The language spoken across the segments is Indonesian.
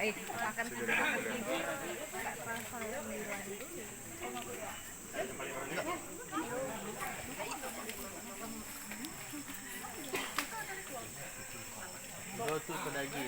Go to Kodagi.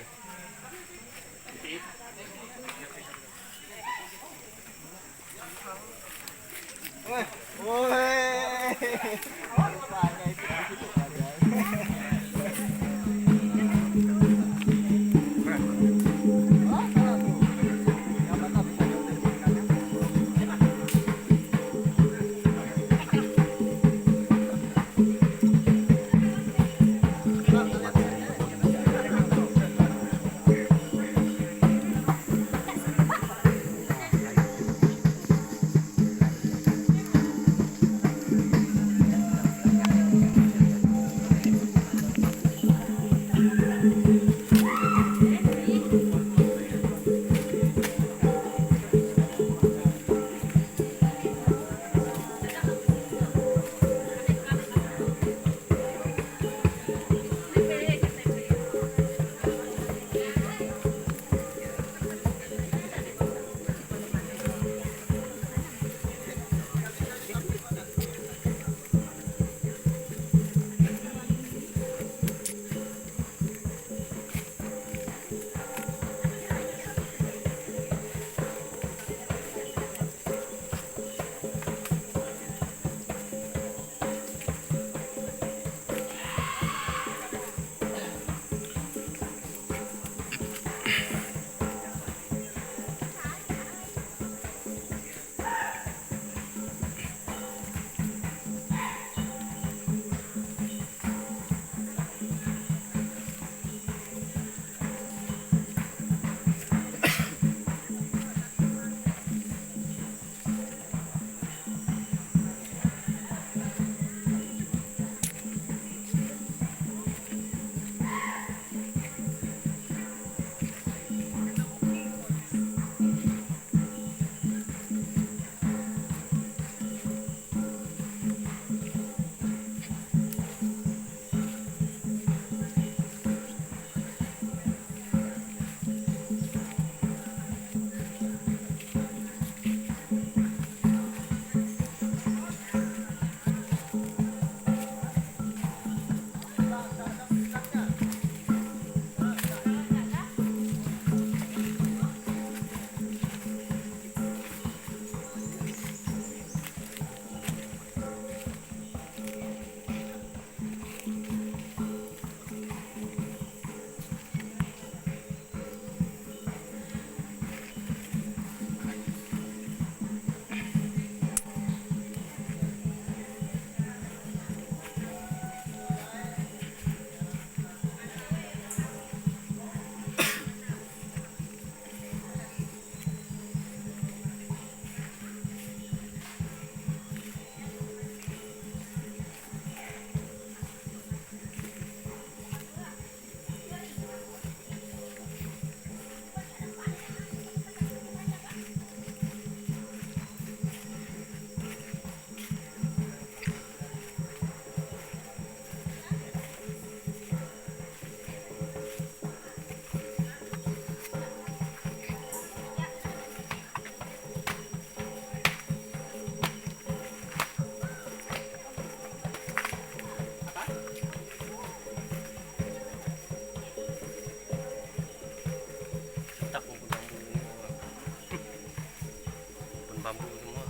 Bambu semua.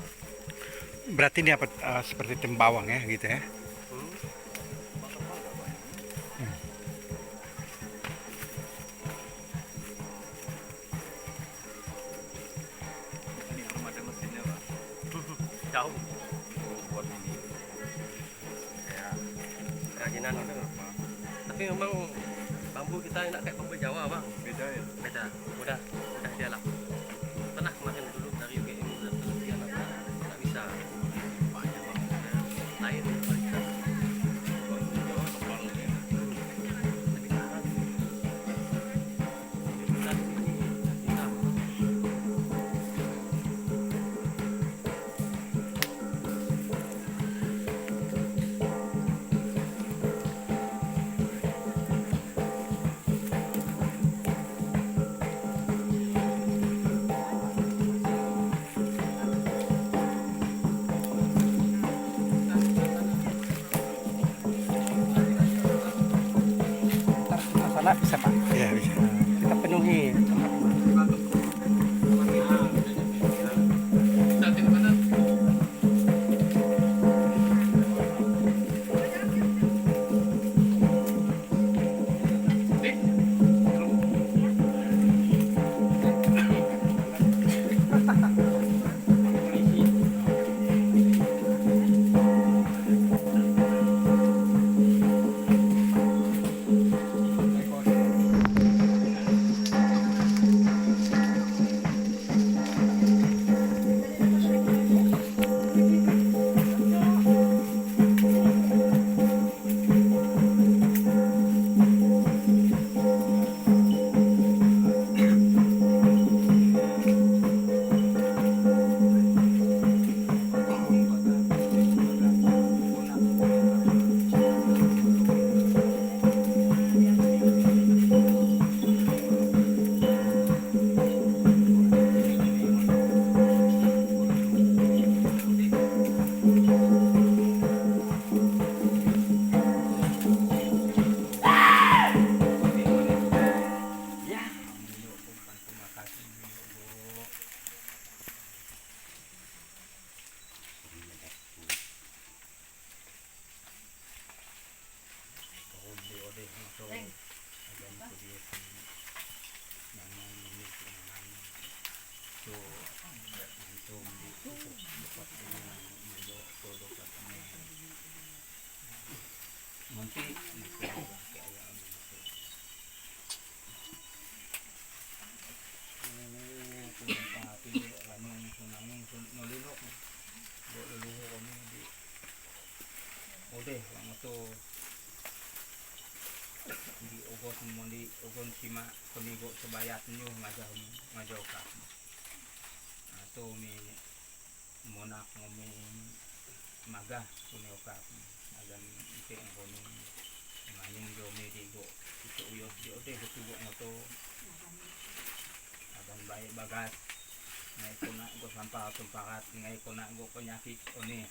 Berarti ini apa seperti tembawang ya gitu ya? Ini belum ada mesinnya Pak. Jauh. Buat ini. Ya, kerajinan itu. Tapi memang bambu kita enak kayak bambu Jawa Bang. Beda ya? Beda. Udah dia lah. Pernah kemarin dulu dari UGM penelitian apa nggak bisa lain Pak, bisa Pak. Ya bisa. Kita penuhi. Udah, lang ito di ugos mo di ugon sima kunigo sa bayat nyo ngajaw ka. Ato mi monak mo mi maga kunigo ka. Agan iti ang kuning ngayong jo mi digo ito uyos di ude gutugo mo to. Agan bay bagat ngay ko na go sampa tumpakat ngay ko na go penyakit oni.